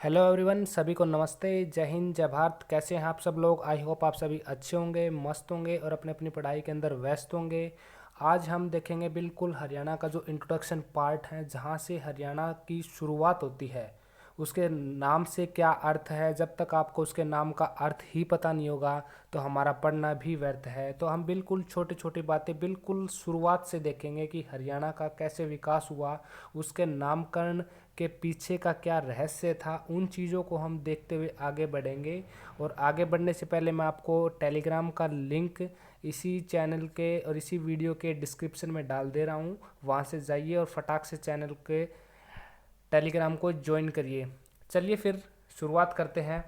Hello everyone, सभी को नमस्ते। जय हिंद, जय भारत। कैसे हैं आप सब लोग? आई होप आप सभी अच्छे होंगे, मस्त होंगे और अपने अपनी पढ़ाई के अंदर व्यस्त होंगे। आज हम देखेंगे बिल्कुल हरियाणा का जो इंट्रोडक्शन पार्ट है, जहाँ से हरियाणा की शुरुआत होती है। उसके नाम से क्या अर्थ है, जब तक आपको उसके नाम का अर्थ ही पता नहीं होगा तो हमारा पढ़ना भी व्यर्थ है। तो हम बिल्कुल छोटी छोटी बातें बिल्कुल शुरुआत से देखेंगे कि हरियाणा का कैसे विकास हुआ, उसके नामकरण के पीछे का क्या रहस्य था। उन चीज़ों को हम देखते हुए आगे बढ़ेंगे। और आगे बढ़ने से पहले मैं आपको टेलीग्राम का लिंक इसी चैनल के और इसी वीडियो के डिस्क्रिप्शन में डाल दे रहा हूँ। वहाँ से जाइए और फटाक से चैनल के टेलीग्राम को ज्वाइन करिए। चलिए फिर शुरुआत करते हैं।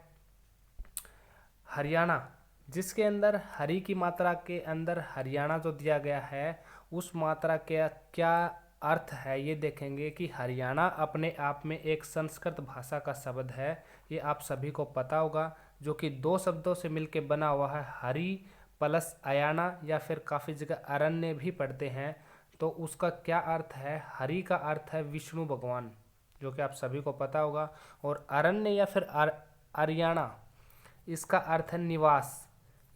हरियाणा, जिसके अंदर हरी की मात्रा के अंदर हरियाणा जो दिया गया है, उस मात्रा के क्या अर्थ है ये देखेंगे कि हरियाणा अपने आप में एक संस्कृत भाषा का शब्द है। ये आप सभी को पता होगा, जो कि दो शब्दों से मिलकर बना हुआ है, हरी प्लस अयाना, या फिर काफ़ी जगह अरण्य भी पढ़ते हैं। तो उसका क्या अर्थ है? हरि का अर्थ है विष्णु भगवान, जो कि आप सभी को पता होगा। और अरण्य या फिर हरियाणा, इसका अर्थ है निवास।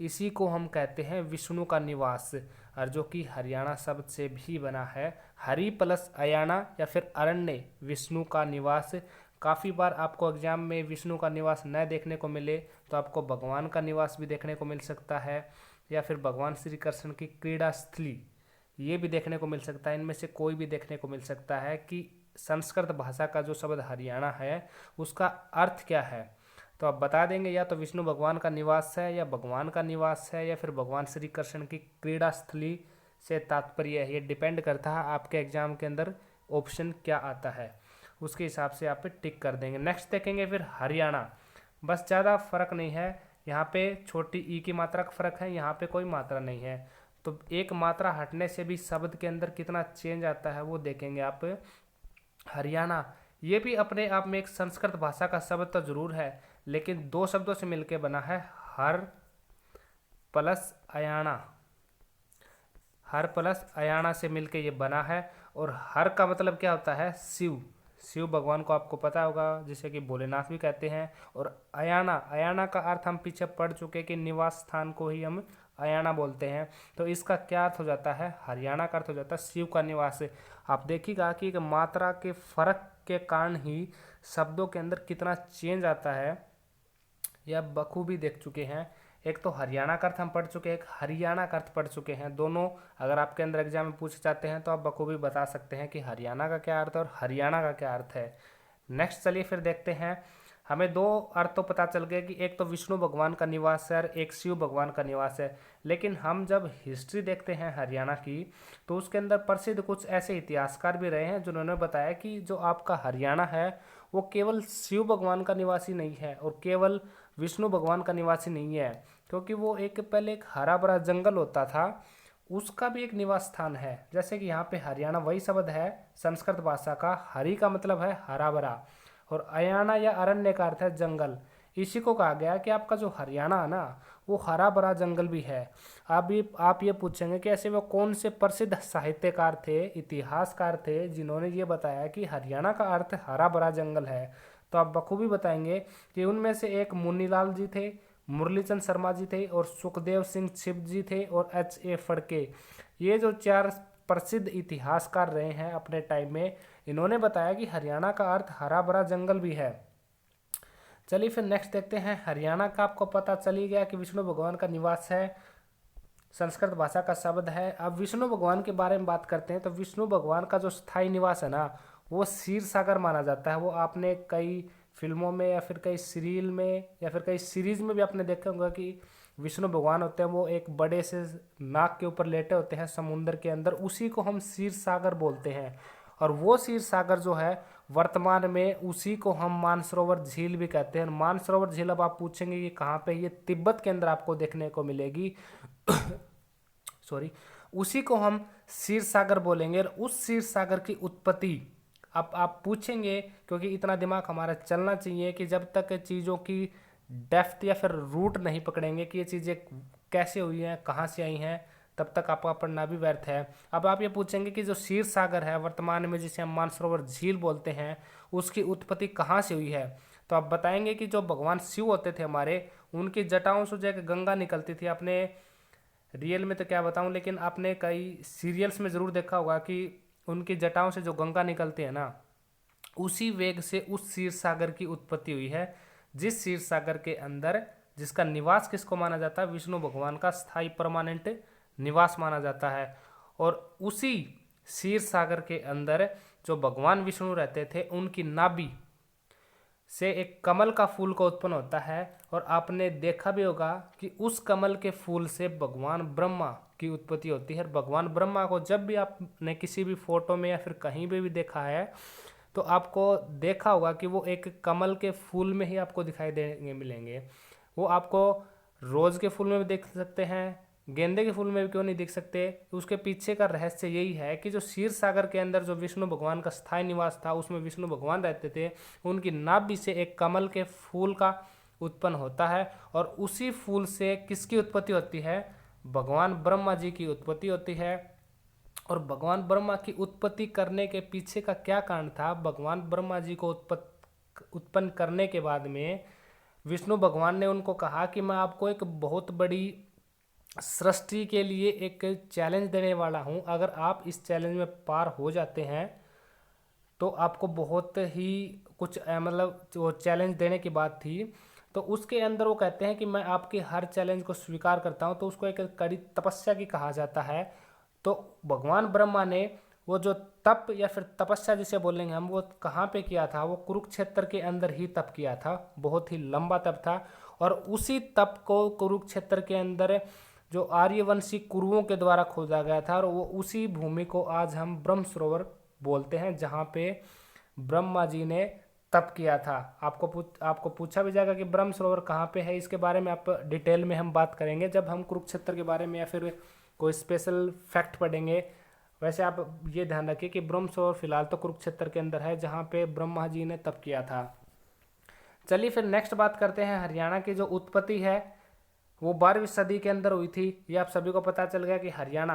इसी को हम कहते हैं विष्णु का निवास, और जो कि हरियाणा शब्द से भी बना है। हरि प्लस अयाना या फिर अरण्य, विष्णु का निवास। काफ़ी बार आपको एग्जाम में विष्णु का निवास न देखने को मिले तो आपको भगवान का निवास भी देखने को मिल सकता है, या फिर भगवान श्री कृष्ण की क्रीड़ा स्थली ये भी देखने को मिल सकता है। इनमें से कोई भी देखने को मिल सकता है कि संस्कृत भाषा का जो शब्द हरियाणा है उसका अर्थ क्या है। तो आप बता देंगे या तो विष्णु भगवान का निवास है, या भगवान का निवास है, या फिर भगवान श्री कृष्ण की क्रीड़ा स्थली से तात्पर्य है। ये डिपेंड करता है आपके एग्जाम के अंदर ऑप्शन क्या आता है, उसके हिसाब से आप पे टिक कर देंगे। नेक्स्ट देखेंगे फिर हरियाणा। बस ज़्यादा फर्क नहीं है, यहाँ पे छोटी ई की मात्रा का फर्क है, यहाँ पे कोई मात्रा नहीं है। तो एक मात्रा हटने से भी शब्द के अंदर कितना चेंज आता है वो देखेंगे आप। हरियाणा ये भी अपने आप में एक संस्कृत भाषा का शब्द तो जरूर है, लेकिन दो शब्दों से मिलकर बना है, हर प्लस अयाना। हर प्लस अयाना से मिलके ये बना है। और हर का मतलब क्या होता है? शिव। शिव भगवान को आपको पता होगा, जिसे कि भोलेनाथ भी कहते हैं। और अयाना, अयाना का अर्थ हम पीछे पढ़ चुके कि निवास स्थान को ही हम अयाना बोलते हैं। तो इसका क्या अर्थ हो जाता है? हरियाणा का अर्थ हो जाता है शिव का निवास। आप देखिएगा कि एक मात्रा के फर्क के कारण ही शब्दों के अंदर कितना चेंज आता है, यह बखूबी देख चुके हैं। एक तो हरियाणा का अर्थ हम पढ़ चुके हैं, एक हरियाणा का अर्थ पढ़ चुके हैं। दोनों अगर आपके अंदर एग्जाम में पूछे जाते हैं तो आप बखूबी बता सकते हैं कि हरियाणा का क्या अर्थ है और हरियाणा का क्या अर्थ है। नेक्स्ट चलिए फिर देखते हैं। हमें दो अर्थ तो पता चल गए कि एक तो विष्णु भगवान का निवास है और एक शिव भगवान का निवास है। लेकिन हम जब हिस्ट्री देखते हैं हरियाणा की, तो उसके अंदर प्रसिद्ध कुछ ऐसे इतिहासकार भी रहे हैं जिन्होंने बताया कि जो आपका हरियाणा है वो केवल शिव भगवान का निवासी नहीं है और केवल विष्णु भगवान का निवासी नहीं है, क्योंकि वो एक पहले एक हरा भरा जंगल होता था, उसका भी एक निवास स्थान है। जैसे कि यहाँ पे हरियाणा वही शब्द है संस्कृत भाषा का, हरि का मतलब है हरा भरा, और अयाना या अरण्य का अर्थ है जंगल। इसी को कहा गया कि आपका जो हरियाणा है ना, वो हरा भरा जंगल भी है। आप ये पूछेंगे कि ऐसे वो कौन से प्रसिद्ध साहित्यकार थे, इतिहासकार थे, जिन्होंने ये बताया कि हरियाणा का अर्थ हरा भरा जंगल है। तो आप बखूबी बताएंगे कि उनमें से एक मुन्नीलाल जी थे, मुरलीचंद शर्मा जी थे, और सुखदेव सिंह छिब जी थे, और H.A. फड़के। ये जो चार प्रसिद्ध इतिहासकार रहे हैं अपने टाइम में, इन्होंने बताया कि हरियाणा का अर्थ हरा भरा जंगल भी है। चलिए फिर नेक्स्ट देखते हैं। हरियाणा का आपको पता चल ही गया कि विष्णु भगवान का निवास है, संस्कृत भाषा का शब्द है। अब विष्णु भगवान के बारे में बात करते हैं, तो विष्णु भगवान का जो स्थायी निवास है ना, वो क्षीर सागर माना जाता है। वो आपने कई फिल्मों में या फिर कई सीरियल में या फिर कई सीरीज में भी आपने देखा होगा कि विष्णु भगवान होते हैं वो एक बड़े से नाग के ऊपर लेटे होते हैं समुद्र के अंदर, उसी को हम क्षीर सागर बोलते हैं। और वो क्षीर सागर जो है वर्तमान में उसी को हम मानसरोवर झील भी कहते हैं। मानसरोवर झील अब आप पूछेंगे कि कहाँ पे? ये तिब्बत के अंदर आपको देखने को मिलेगी। सॉरी, उसी को हम क्षीर सागर बोलेंगे। और उस क्षीर सागर की उत्पत्ति अब आप पूछेंगे, क्योंकि इतना दिमाग हमारा चलना चाहिए कि जब तक चीज़ों की डेप्थ या फिर रूट नहीं पकड़ेंगे कि ये चीज़ें कैसे हुई हैं, कहाँ से आई हैं, तब तक आपका पढ़ना भी व्यर्थ है। अब आप ये पूछेंगे कि जो क्षीर सागर है वर्तमान में, जिसे हम मानसरोवर झील बोलते हैं, उसकी उत्पत्ति कहाँ से हुई है। तो आप बताएंगे कि जो भगवान शिव होते थे हमारे, उनकी जटाओं से जो एक गंगा निकलती थी। आपने रियल में तो क्या बताऊं, लेकिन आपने कई सीरियल्स में ज़रूर देखा होगा कि उनकी जटाओं से जो गंगा निकलती है ना, उसी वेग से उस क्षीर सागर की उत्पत्ति हुई है, जिस क्षीर सागर के अंदर जिसका निवास किसको माना जाता है, विष्णु भगवान का स्थायी परमानेंट निवास माना जाता है। और उसी क्षीर सागर के अंदर जो भगवान विष्णु रहते थे, उनकी नाभि से एक कमल का फूल का उत्पन्न होता है। और आपने देखा भी होगा कि उस कमल के फूल से भगवान ब्रह्मा की उत्पत्ति होती है। भगवान ब्रह्मा को जब भी आपने किसी भी फोटो में या फिर कहीं भी देखा है, तो आपको देखा होगा कि वो एक कमल के फूल में ही आपको दिखाई देंगे, मिलेंगे। वो आपको रोज़ के फूल में भी देख सकते हैं, गेंदे के फूल में भी क्यों नहीं दिख सकते। उसके पीछे का रहस्य यही है कि जो क्षीर सागर के अंदर जो विष्णु भगवान का स्थायी निवास था, उसमें विष्णु भगवान रहते थे, उनकी नाभि से एक कमल के फूल का उत्पन्न होता है। और उसी फूल से किसकी उत्पत्ति होती है, भगवान ब्रह्मा जी की उत्पत्ति होती है। और भगवान ब्रह्मा की उत्पत्ति करने के पीछे का क्या कारण था, भगवान ब्रह्मा जी को उत्पन्न करने के बाद में विष्णु भगवान ने उनको कहा कि मैं आपको एक बहुत बड़ी सृष्टि के लिए एक चैलेंज देने वाला हूं, अगर आप इस चैलेंज में पार हो जाते हैं तो आपको बहुत ही कुछ मतलब जो चैलेंज देने की बात थी, तो उसके अंदर वो कहते हैं कि मैं आपके हर चैलेंज को स्वीकार करता हूं। तो उसको एक कड़ी तपस्या की कहा जाता है। तो भगवान ब्रह्मा ने वो जो तप या फिर तपस्या जिसे बोलेंगे हम, वो कहाँ पे किया था, वो कुरुक्षेत्र के अंदर ही तप किया था। बहुत ही लंबा तप था। और उसी तप को कुरुक्षेत्र के अंदर जो आर्यवंशी कुरुओं के द्वारा खोदा गया था, और वो उसी भूमि को आज हम ब्रह्म सरोवर बोलते हैं, जहाँ पे ब्रह्मा जी ने तप किया था। आपको पूछा भी जाएगा कि ब्रह्म सरोवर कहाँ पे है, इसके बारे में आप डिटेल में हम बात करेंगे जब हम कुरुक्षेत्र के बारे में या फिर कोई स्पेशल फैक्ट पढ़ेंगे। वैसे आप ये ध्यान रखिए कि ब्रह्म सरोवर फिलहाल तो कुरुक्षेत्र के अंदर है, जहाँ पे ब्रह्मा जी ने तप किया था। चलिए फिर नेक्स्ट बात करते हैं। हरियाणा की जो उत्पत्ति है वो 12वीं सदी के अंदर हुई थी। ये आप सभी को पता चल गया कि हरियाणा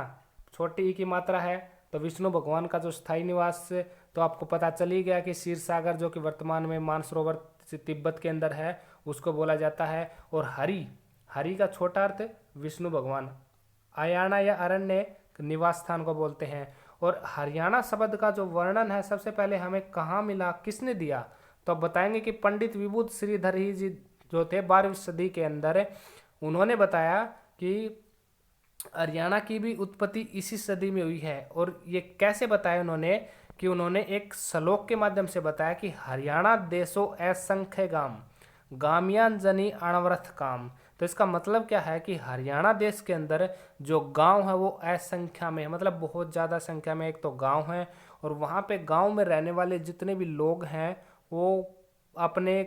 छोटी ई की मात्रा है, तो विष्णु भगवान का जो स्थायी निवास, तो आपको पता चल ही गया कि क्षीर सागर जो कि वर्तमान में मानसरोवर तिब्बत के अंदर है, उसको बोला जाता है। और हरि का छोटा अर्थ विष्णु भगवान, अयाना या अरण्य निवास स्थान को बोलते हैं। और हरियाणा शब्द का जो वर्णन है सबसे पहले हमें कहाँ मिला, किसने दिया, तो अब बताएंगे कि पंडित विभूत श्रीधर ही जी जो थे 12वीं सदी के अंदर, उन्होंने बताया कि हरियाणा की भी उत्पत्ति इसी सदी में हुई है। और ये कैसे बताया उन्होंने, कि उन्होंने एक श्लोक के माध्यम से बताया कि हरियाणा देशो असंख्य गाम, गामियान जनी अणव्रथ काम। तो इसका मतलब क्या है कि हरियाणा देश के अंदर जो गांव है वो असंख्या में है, मतलब बहुत ज़्यादा संख्या में एक तो गांव है। और वहाँ पे गांव में रहने वाले जितने भी लोग हैं वो अपने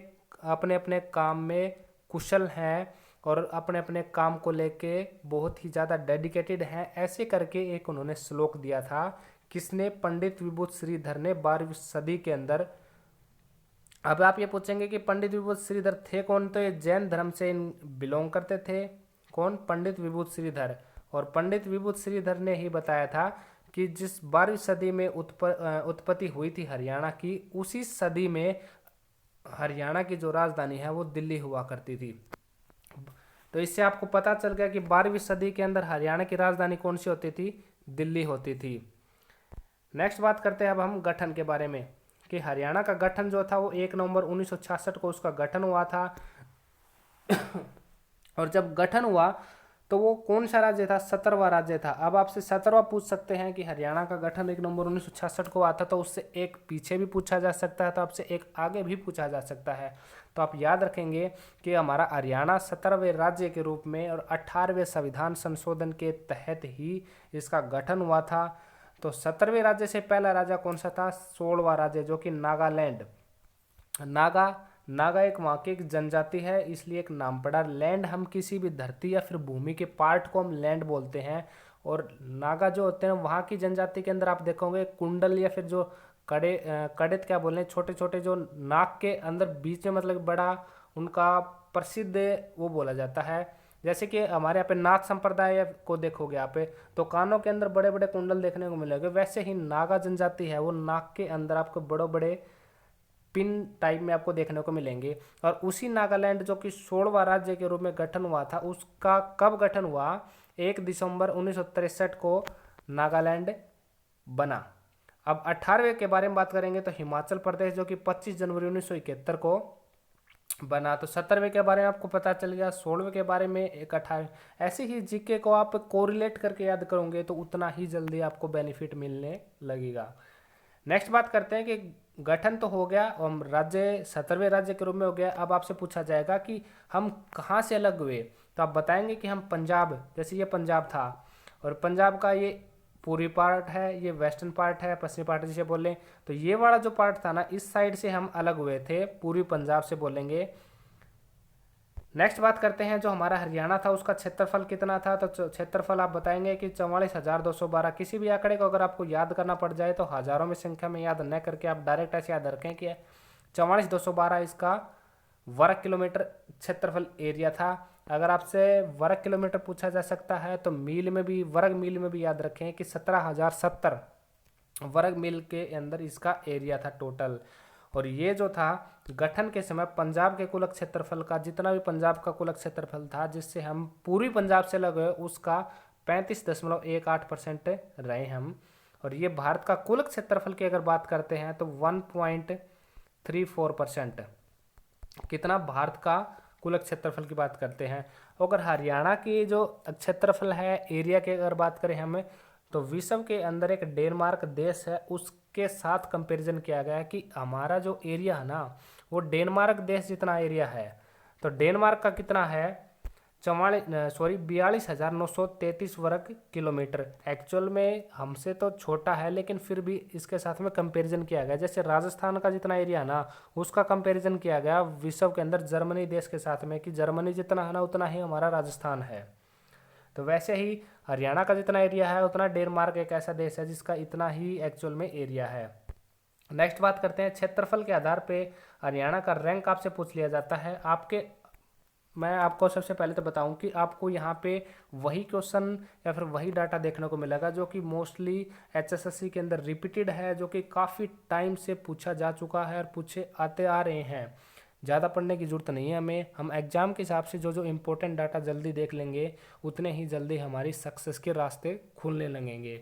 अपने अपने काम में कुशल हैं और अपने अपने काम को लेके बहुत ही ज़्यादा डेडिकेटेड हैं। ऐसे करके एक उन्होंने श्लोक दिया था, किसने, पंडित विभूत श्रीधर ने 12वीं सदी के अंदर। अब आप ये पूछेंगे कि पंडित विभूत श्रीधर थे कौन, तो ये जैन धर्म से बिलोंग करते थे। कौन, पंडित विभूत श्रीधर। और पंडित विभूत श्रीधर ने ही बताया था कि जिस 12वीं सदी में उत्पत्ति हुई थी हरियाणा की, उसी सदी में हरियाणा की जो राजधानी है वो दिल्ली हुआ करती थी। तो इससे आपको पता चल गया कि 12वीं सदी के अंदर हरियाणा की राजधानी कौन सी होती थी, दिल्ली होती थी। नेक्स्ट बात करते हैं अब हम गठन के बारे में, कि हरियाणा का गठन जो था वो 1 नवंबर 1966 को उसका गठन हुआ था। और जब गठन हुआ तो वो कौन सा राज्य था, 17वां राज्य था। अब आपसे 17वां पूछ सकते हैं कि हरियाणा का गठन 1 नवंबर 1966 को हुआ था, तो उससे एक पीछे भी पूछा जा सकता है, तो आपसे एक आगे भी पूछा जा सकता है। तो आप याद रखेंगे कि हमारा हरियाणा 17वें राज्य के रूप में और 18वें संविधान संशोधन के तहत ही इसका गठन हुआ था। तो 17वें राज्य से पहला राज्य कौन सा था, 16वां राज्य, जो कि नागालैंड। नागा एक वहाँ की एक जनजाति है, इसलिए एक नाम पड़ा। लैंड हम किसी भी धरती या फिर भूमि के पार्ट को हम लैंड बोलते हैं। और नागा जो होते हैं वहाँ की जनजाति के अंदर आप देखोगे कुंडल या फिर जो कड़ित क्या बोले, छोटे छोटे जो नाक के अंदर बीच में मतलब बड़ा उनका प्रसिद्ध वो बोला जाता है। जैसे कि हमारे यहाँ पे नाथ संप्रदाय को देखोगे यहाँ पे, तो कानों के अंदर बड़े बड़े कुंडल देखने को मिलेंगे। वैसे ही नागा जनजाति है, वो नाक के अंदर आपको बड़े बड़े पिन टाइप में आपको देखने को मिलेंगे। और उसी नागालैंड जो कि 16वां राज्य के रूप में गठन हुआ था, उसका कब गठन हुआ? 1 दिसंबर 1963 को नागालैंड बना। अब 18वें के बारे में बात करेंगे तो हिमाचल प्रदेश जो कि 25 जनवरी 1971 को बना। तो 70वें के बारे में आपको पता चल गया, 16वें के बारे में, एक 18। ऐसे ही जीके को आप कोरिलेट करके याद करोगे तो उतना ही जल्दी आपको बेनिफिट मिलने लगेगा। नेक्स्ट बात करते हैं कि गठन तो हो गया और राज्य 70वें राज्य के रूप में हो गया। अब आपसे पूछा जाएगा कि हम कहाँ से अलग हुए, तो आप बताएंगे कि हम पंजाब, जैसे ये पंजाब था और पंजाब का ये पूर्वी पार्ट है, ये वेस्टर्न पार्ट है, पश्चिमी पार्ट जिसे बोलें, तो ये वाला जो पार्ट था ना, इस साइड से हम अलग हुए थे, पूर्वी पंजाब से बोलेंगे। नेक्स्ट बात करते हैं जो हमारा हरियाणा था उसका क्षेत्रफल कितना था, तो क्षेत्रफल आप बताएंगे कि 44,212। किसी भी आंकड़े को अगर आपको याद करना पड़ जाए तो हजारों में संख्या में याद न करके आप डायरेक्ट ऐसे याद रखें कि 44,212 इसका वर्ग किलोमीटर क्षेत्रफल एरिया था। अगर आपसे वर्ग किलोमीटर पूछा जा सकता है तो मील में भी, वर्ग मील में भी याद रखें कि 17,070 वर्ग मील के अंदर इसका एरिया था टोटल। और ये जो था गठन के समय पंजाब के कुल क्षेत्रफल का, जितना भी पंजाब का कुल क्षेत्रफल था जिससे हम पूर्वी पंजाब से लगे, उसका 35.18% रहे हम। और ये भारत का कुल क्षेत्रफल की अगर बात करते हैं तो 1.34%, कितना भारत का कुल क्षेत्रफल की बात करते हैं। अगर हरियाणा की जो क्षेत्रफल है एरिया की अगर बात करें हमें, तो विश्व के अंदर एक डेनमार्क देश है, उसके साथ कंपैरिजन किया गया है कि हमारा जो एरिया है ना वो डेनमार्क देश जितना एरिया है। तो डेनमार्क का कितना है? 42,933 वर्ग किलोमीटर। एक्चुअल में हमसे तो छोटा है लेकिन फिर भी इसके साथ में कंपैरिजन किया गया। जैसे राजस्थान का जितना एरिया ना उसका कंपैरिजन किया गया विश्व के अंदर जर्मनी देश के साथ में कि जर्मनी जितना है ना उतना ही हमारा राजस्थान है। तो वैसे ही हरियाणा का जितना एरिया है उतना डेनमार्क एक ऐसा देश है जिसका इतना ही एक्चुअल में एरिया है। नेक्स्ट बात करते हैं क्षेत्रफल के आधार पे हरियाणा का रैंक आपसे पूछ लिया जाता है। मैं आपको सबसे पहले तो बताऊं कि आपको यहाँ पे वही क्वेश्चन या फिर वही डाटा देखने को मिलेगा जो कि मोस्टली एचएसएससी के अंदर रिपीटेड है, जो कि काफ़ी टाइम से पूछा जा चुका है और पूछे आते आ रहे हैं। ज़्यादा पढ़ने की ज़रूरत नहीं है हमें, हम एग्ज़ाम के हिसाब से जो जो इम्पोर्टेंट डाटा जल्दी देख लेंगे उतने ही जल्दी हमारी सक्सेस के रास्ते खुलने लगेंगे।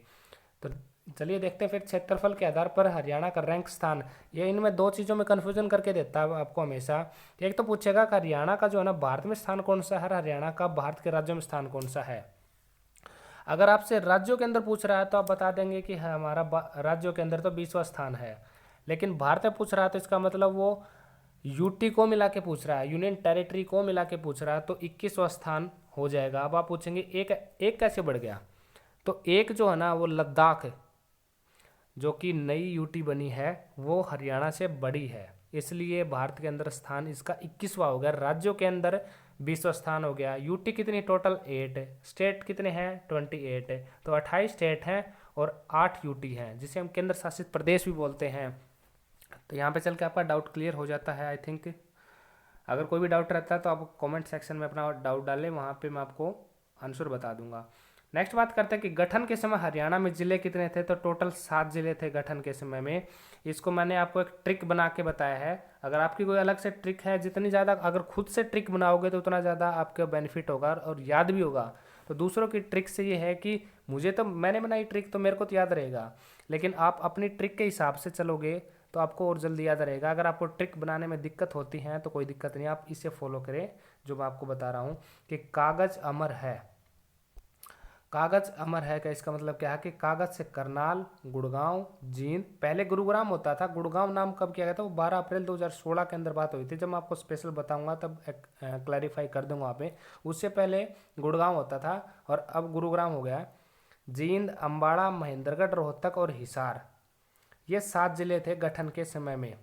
तो चलिए देखते हैं फिर क्षेत्रफल के आधार पर हरियाणा का रैंक स्थान। ये इनमें दो चीज़ों में कन्फ्यूजन करके देता है आपको हमेशा। एक तो पूछेगा कि हरियाणा का जो है ना भारत में स्थान कौन सा है, हरियाणा का भारत के राज्यों में स्थान कौन सा है। अगर आपसे राज्यों के अंदर पूछ रहा है तो आप बता देंगे कि हमारा राज्यों के अंदर तो 20वां स्थान है, लेकिन भारत में पूछ रहा है तो इसका मतलब वो यूटी को मिला के पूछ रहा है, यूनियन टेरिटरी को मिला के पूछ रहा है, तो 21वां स्थान हो जाएगा। अब आप पूछेंगे एक एक कैसे बढ़ गया, तो एक जो है ना वो लद्दाख जो कि नई यूटी बनी है वो हरियाणा से बड़ी है, इसलिए भारत के अंदर स्थान इसका 21वां हो गया। राज्यों के अंदर 20वां स्थान हो गया। यूटी कितनी टोटल 8, स्टेट कितने हैं 28, तो 28 स्टेट हैं और 8 यूटी हैं जिसे हम केंद्र शासित प्रदेश भी बोलते हैं। तो यहाँ पे चल के आपका डाउट क्लियर हो जाता है आई थिंक। अगर कोई भी डाउट रहता है तो आप कमेंट सेक्शन में अपना डाउट डालें, वहाँ पे मैं आपको आंसर बता दूंगा। नेक्स्ट बात करते हैं कि गठन के समय हरियाणा में ज़िले कितने थे, तो टोटल 7 ज़िले थे गठन के समय में। इसको मैंने आपको एक ट्रिक बना के बताया है। अगर आपकी कोई अलग से ट्रिक है, जितनी ज़्यादा अगर खुद से ट्रिक बनाओगे तो उतना ज़्यादा आपका बेनिफिट होगा और याद भी होगा। तो दूसरों की ट्रिक से ये है कि मुझे तो मैंने बनाई ट्रिक तो मेरे को तो याद रहेगा, लेकिन आप अपनी ट्रिक के हिसाब से चलोगे तो आपको और जल्दी याद रहेगा। अगर आपको ट्रिक बनाने में दिक्कत होती है तो कोई दिक्कत नहीं, आप इसे फॉलो करें जो मैं आपको बता रहा हूँ कि कागज अमर है। कागज अमर है का इसका मतलब क्या है कि कागज से करनाल, गुड़गांव, जींद, पहले गुरुग्राम होता था। गुड़गांव नाम कब किया गया था, वो 12 अप्रैल 2016 के अंदर बात हुई थी। जब मैं आपको स्पेशल बताऊंगा तब क्लैरिफाई कर दूंगा वहाँ पे। उससे पहले गुड़गांव होता था और अब गुरुग्राम हो गया। जींद, अम्बाड़ा, महेंद्रगढ़, रोहतक और हिसार, ये 7 जिले थे गठन के समय में।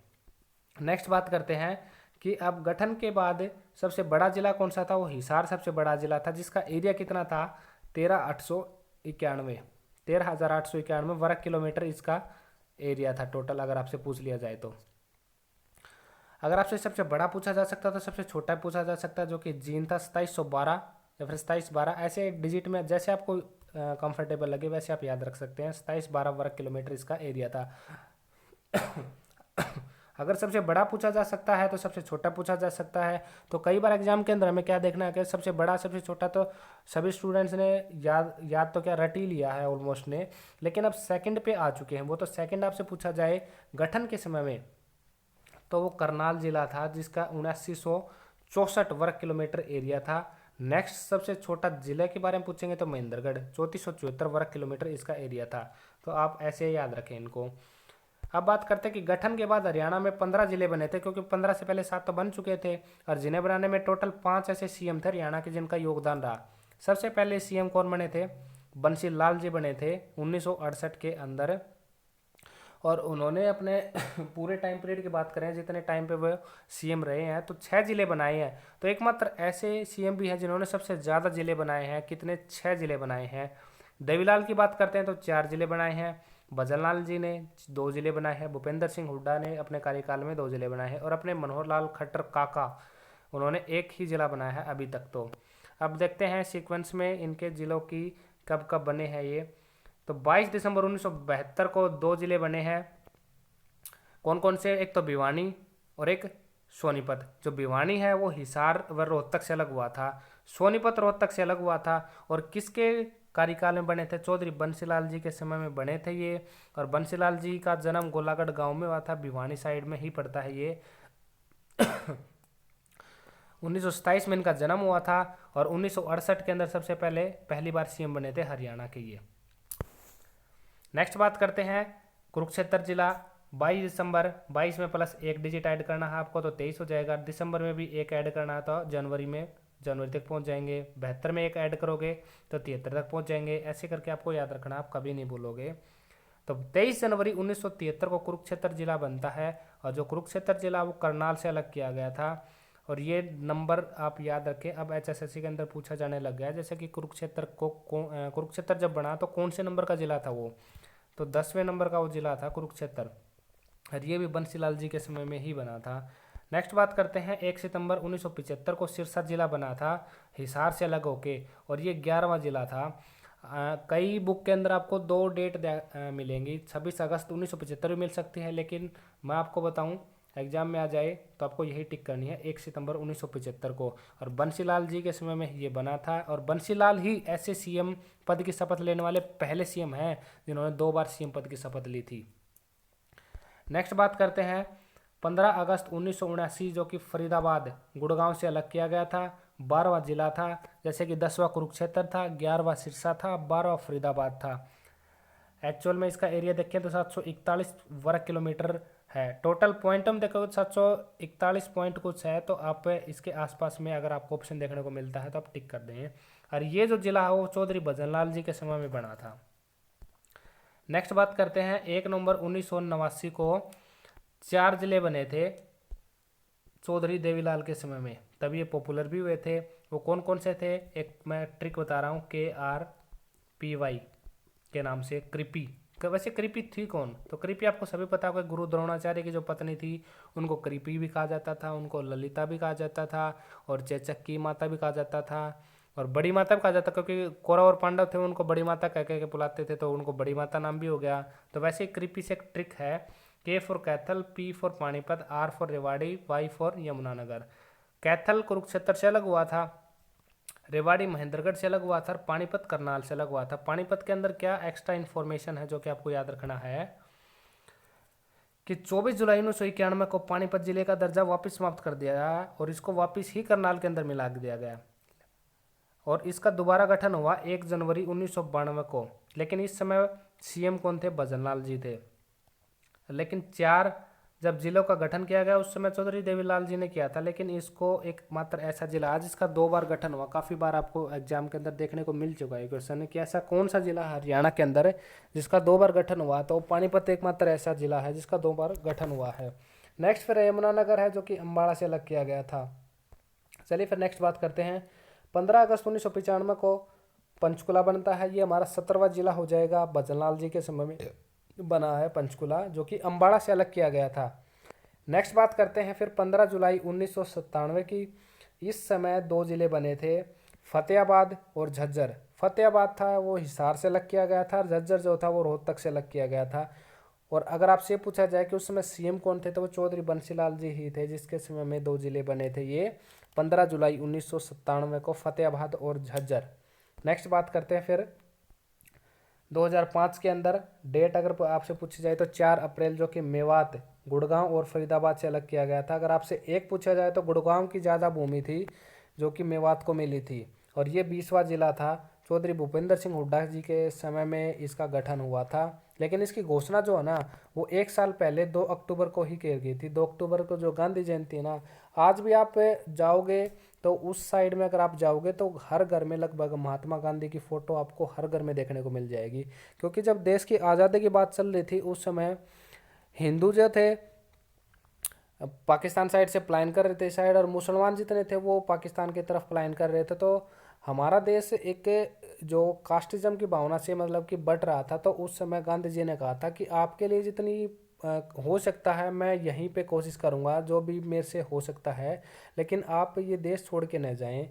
नेक्स्ट बात करते हैं कि अब गठन के बाद सबसे बड़ा जिला कौन सा था, वो हिसार सबसे बड़ा जिला था जिसका एरिया कितना था 13,891 वर्ग किलोमीटर इसका एरिया था टोटल, अगर आपसे पूछ लिया जाए तो। अगर आपसे सबसे बड़ा पूछा जा सकता तो सबसे छोटा पूछा जा सकता जो कि जींद था 2712 या फिर 2712, ऐसे डिजिट में जैसे आपको कंफर्टेबल लगे वैसे आप याद रख सकते हैं। 2712 वर्ग किलोमीटर इसका एरिया था। अगर सबसे बड़ा पूछा जा सकता है तो सबसे छोटा पूछा जा सकता है। तो कई बार एग्जाम के अंदर हमें क्या देखना है कि सबसे बड़ा सबसे छोटा तो सभी स्टूडेंट्स ने याद तो क्या रट ही लिया है ऑलमोस्ट ने, लेकिन अब सेकंड पे आ चुके हैं। वो तो सेकंड आपसे पूछा जाए गठन के समय में, तो वो करनाल जिला था जिसका 7964 वर्ग किलोमीटर एरिया था। नेक्स्ट सबसे छोटा जिले के बारे में पूछेंगे तो महेंद्रगढ़ 3474 वर्ग किलोमीटर इसका एरिया था। तो आप ऐसे याद रखें इनको। अब बात करते हैं कि गठन के बाद हरियाणा में 15 जिले बने थे, क्योंकि 15 से पहले 7 तो बन चुके थे, और जिन्हें बनाने में टोटल 5 ऐसे सीएम थे हरियाणा के जिनका योगदान रहा। सबसे पहले सीएम कौन बने थे? बंसी लाल जी बने थे 1968 के अंदर, और उन्होंने अपने पूरे टाइम पीरियड की बात करें जितने टाइम पे वो सीएम रहे हैं तो 6 जिले बनाए हैं। तो एकमात्र ऐसे सीएम भी हैं जिन्होंने सबसे ज़्यादा जिले बनाए हैं। कितने? 6 जिले बनाए हैं। देवीलाल की बात करते हैं तो 4 जिले बनाए हैं। भजनलाल जी ने 2 जिले बनाए हैं। भूपेंद्र सिंह हुड्डा ने अपने कार्यकाल में 2 जिले बनाए हैं। और अपने मनोहर लाल खट्टर काका, उन्होंने एक ही जिला बनाया है अभी तक। तो अब देखते हैं सीक्वेंस में इनके ज़िलों की कब कब बने हैं ये। तो 22 दिसंबर 1972 को 2 जिले बने हैं। कौन कौन से? एक तो भिवानी और एक सोनीपत। जो भिवानी है वो हिसार व रोहतक से अलग हुआ था, सोनीपत रोहतक से अलग हुआ था। और किसके कार्यकाल में बने थे? चौधरी बंसीलाल जी के समय में बने थे ये। और बंसीलाल जी का जन्म गोलागढ़ गांव में हुआ था, भिवानी साइड में ही पड़ता है ये। 1927 में इनका जन्म हुआ था। और 1968 के अंदर सबसे पहली बार सीएम बने थे हरियाणा के ये। नेक्स्ट बात करते हैं कुरुक्षेत्र जिला। 22 दिसंबर, 22 में प्लस 1 डिजिट ऐड करना है आपको तो 23 हो जाएगा। दिसंबर में भी 1 ऐड करना है तो जनवरी तक पहुंच जाएंगे। 72 में 1 ऐड करोगे तो 73 तक पहुंच जाएंगे। ऐसे करके आपको याद रखना, आप कभी नहीं भूलोगे। तो 23 जनवरी 1973 को कुरुक्षेत्र जिला बनता है। और जो कुरुक्षेत्र जिला वो करनाल से अलग किया गया था। और ये नंबर आप याद रखें, अब एचएसएससी के अंदर पूछा जाने लग गया है। जैसे कि कुरुक्षेत्र जब बना तो कौन से नंबर का जिला था वो? तो 10वें नंबर का वो जिला था कुरुक्षेत्र। और ये भी बंसीलाल जी के समय में ही बना था। नेक्स्ट बात करते हैं 1 सितंबर 1975 को सिरसा जिला बना था हिसार से अलग होके, और ये 11वां जिला था। कई बुक के अंदर आपको 2 डेट मिलेंगी, 26 अगस्त 1975 भी मिल सकती है, लेकिन मैं आपको बताऊं एग्जाम में आ जाए तो आपको यही टिक करनी है 1 सितंबर 1975 को। और बंसीलाल जी के समय में ये बना था। और बंसीलाल ही ऐसे सीएम पद की शपथ लेने वाले पहले सीएम हैं जिन्होंने 2 बार सीएम पद की शपथ ली थी। नेक्स्ट बात करते हैं 15 अगस्त 1979 जो कि फरीदाबाद गुड़गांव से अलग किया गया था। 12वां जिला था। जैसे कि 10वां कुरुक्षेत्र था, 11वां सिरसा था, 12वां फरीदाबाद था। एक्चुअल में इसका एरिया देखें तो 741 वर्ग किलोमीटर है। टोटल पॉइंट हम देखो 741 पॉइंट कुछ है। तो आप इसके आसपास में अगर आपको ऑप्शन देखने को मिलता है तो आप टिक कर दें। और ये जो जिला है वो चौधरी भजनलाल जी के समय में बना था। नेक्स्ट बात करते हैं 1 नवंबर 1989 को 4 जिले बने थे चौधरी देवीलाल के समय में, तभी ये पॉपुलर भी हुए थे। वो कौन कौन से थे? एक मैं ट्रिक बता रहा हूँ, KRPY के नाम से कृपी। वैसे कृपी थी कौन? तो कृपी आपको सभी पता होगा, गुरु द्रोणाचार्य की जो पत्नी थी उनको कृपी भी कहा जाता था, उनको ललिता भी कहा जाता था, और चेचक की माता भी कहा जाता था, और बड़ी माता भी कहा जाता, क्योंकि कौरव और पांडव थे उनको बड़ी माता कह के बुलाते थे तो उनको बड़ी माता नाम भी हो गया। तो वैसे कृपी से एक ट्रिक है, K for Kaithal, P for Panipat, R for Rewari, Y for Yamunanagar. Kaithal Kurukshetra से अलग हुआ था, रेवाड़ी महेंद्रगढ़ से अलग हुआ था, और पानीपत करनाल से अलग हुआ था। पानीपत के अंदर क्या एक्स्ट्रा इन्फॉर्मेशन है जो कि आपको याद रखना है कि 24 जुलाई 1991 को पानीपत जिले का दर्जा वापस समाप्त कर दिया गया और इसको वापस ही करनाल के अंदर मिला दिया गया। और इसका दोबारा गठन हुआ 1 जनवरी 1992 को। लेकिन इस समय सीएम कौन थे? भजनलाल जी थे। लेकिन 4 जब जिलों का गठन किया गया उस समय चौधरी देवीलाल जी ने किया था। लेकिन इसको एक मात्र ऐसा जिला है जिसका 2 बार गठन हुआ। काफ़ी बार आपको एग्जाम के अंदर देखने को मिल चुका है क्वेश्चन कि ऐसा कौन सा जिला हरियाणा के अंदर है जिसका 2 बार गठन हुआ, तो पानीपत एकमात्र ऐसा जिला है जिसका 2 बार गठन हुआ है। नेक्स्ट फिर यमुनानगर है जो कि अम्बाड़ा से अलग किया गया था। चलिए फिर नेक्स्ट बात करते हैं 15 अगस्त 1995 को पंचकुला बनता है। ये हमारा 17वां जिला हो जाएगा। भजनलाल जी के समय में बना है पंचकुला, जो कि अम्बाड़ा से अलग किया गया था। नेक्स्ट बात करते हैं फिर 15 जुलाई 1997 की। इस समय 2 जिले बने थे, फतेहाबाद और झज्जर। फतेहाबाद था वो हिसार से अलग किया गया था, और झज्जर जो था वो रोहतक से अलग किया गया था। और अगर आपसे पूछा जाए कि उस समय सीएम कौन थे, तो वो चौधरी बंसीलाल जी ही थे, जिसके समय में 2 जिले बने थे। ये 15 जुलाई 1997 को, फतेहाबाद और झज्जर। नेक्स्ट बात करते हैं फिर 2005 के अंदर डेट अगर आपसे पूछी जाए तो 4 अप्रैल, जो कि मेवात, गुड़गांव और फरीदाबाद से अलग किया गया था। अगर आपसे एक पूछा जाए तो गुड़गांव की ज़्यादा भूमि थी जो कि मेवात को मिली थी, और ये 20वां जिला था। चौधरी भूपेंद्र सिंह हुड्डा जी के समय में इसका गठन हुआ था, लेकिन इसकी घोषणा जो है ना, वो 1 साल पहले 2 अक्टूबर को ही की गई थी। 2 अक्टूबर को जो गांधी जयंती है ना, आज भी आप जाओगे तो उस साइड में अगर आप जाओगे तो हर घर में लगभग महात्मा गांधी की फ़ोटो आपको हर घर में देखने को मिल जाएगी। क्योंकि जब देश की आज़ादी की बात चल रही थी, उस समय हिंदू जो थे पाकिस्तान साइड से पलायन कर रहे थे साइड, और मुसलमान जितने थे वो पाकिस्तान की तरफ पलायन कर रहे थे। तो हमारा देश एक जो कास्टिज्म की भावना से मतलब कि बट रहा था। तो उस समय गांधी जी ने कहा था कि आपके लिए जितनी हो सकता है मैं यहीं पे कोशिश करूंगा, जो भी मेरे से हो सकता है, लेकिन आप ये देश छोड़ के न जाएं।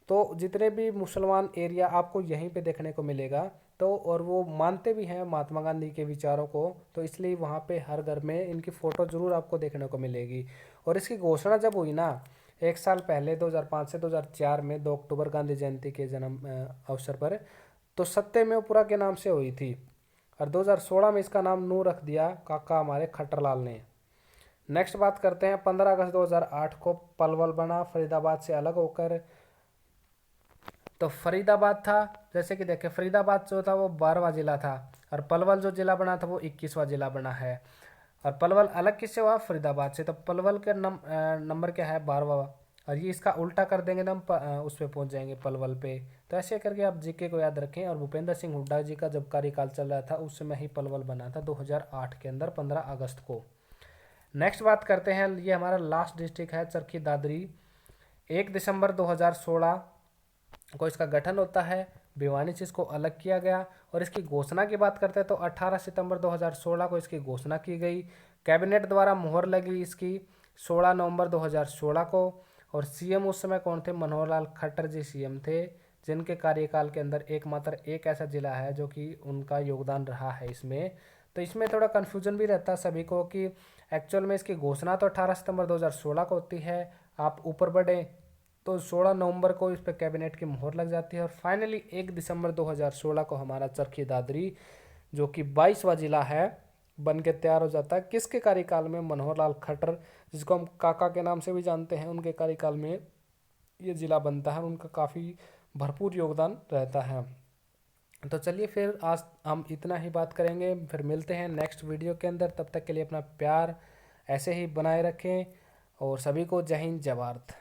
तो जितने भी मुसलमान एरिया आपको यहीं पे देखने को मिलेगा। तो और वो मानते भी हैं महात्मा गांधी के विचारों को, तो इसलिए वहाँ पे हर घर में इनकी फ़ोटो ज़रूर आपको देखने को मिलेगी। और इसकी घोषणा जब हुई ना, 1 साल पहले 2005 से 2004 में 2 अक्टूबर गांधी जयंती के जन्म अवसर पर, तो सत्यमेवपुरा के नाम से हुई थी। और 2016 में इसका नाम नू रख दिया काका हमारे खट्टरलाल ने। नेक्स्ट बात करते हैं 15 अगस्त 2008 को पलवल बना फरीदाबाद से अलग होकर। तो फरीदाबाद था, जैसे कि देखें फरीदाबाद जो था वो 12वां जिला था, और पलवल जो जिला बना था वो 21वां जिला बना है। और पलवल अलग किससे हुआ? फरीदाबाद से। तो पलवल के नंबर क्या है? 12वां। और ये इसका उल्टा कर देंगे तो हम उस पर पहुँच जाएंगे पलवल पे। तो ऐसे करके आप जीके को याद रखें। और भूपेंद्र सिंह हुड्डा जी का जब कार्यकाल चल रहा था उस समय ही पलवल बना था 2008 के अंदर 15 अगस्त को। नेक्स्ट बात करते हैं, ये हमारा लास्ट डिस्ट्रिक्ट है चरखी दादरी। 1 दिसंबर 2016 को इसका गठन होता है, भिवानी से इसको अलग किया गया। और इसकी घोषणा की बात करते हैं तो 18 सितंबर 2016 को इसकी घोषणा की गई। कैबिनेट द्वारा मोहर लगी इसकी 16 नवंबर 2016 को। और सीएम उस समय कौन थे? मनोहर लाल खट्टर जी सीएम थे, जिनके कार्यकाल के अंदर एकमात्र एक ऐसा जिला है जो कि उनका योगदान रहा है इसमें। तो इसमें थोड़ा कन्फ्यूजन भी रहता है सभी को कि एक्चुअल में इसकी घोषणा तो 18 सितंबर 2016 को होती है, आप ऊपर बढ़े तो 16 नवंबर को इस पर कैबिनेट की मोहर लग जाती है। और फाइनली 1 दिसंबर 2016 को हमारा चरखी दादरी, जो कि 22वां जिला है, बन के तैयार हो जाता है। किसके कार्यकाल में? मनोहर लाल खट्टर, जिसको हम काका के नाम से भी जानते हैं, उनके कार्यकाल में ये जिला बनता है। उनका काफ़ी भरपूर योगदान रहता है। तो चलिए फिर आज हम इतना ही बात करेंगे, फिर मिलते हैं नेक्स्ट वीडियो के अंदर। तब तक के लिए अपना प्यार ऐसे ही बनाए रखें, और सभी को जय हिंद जय भारत।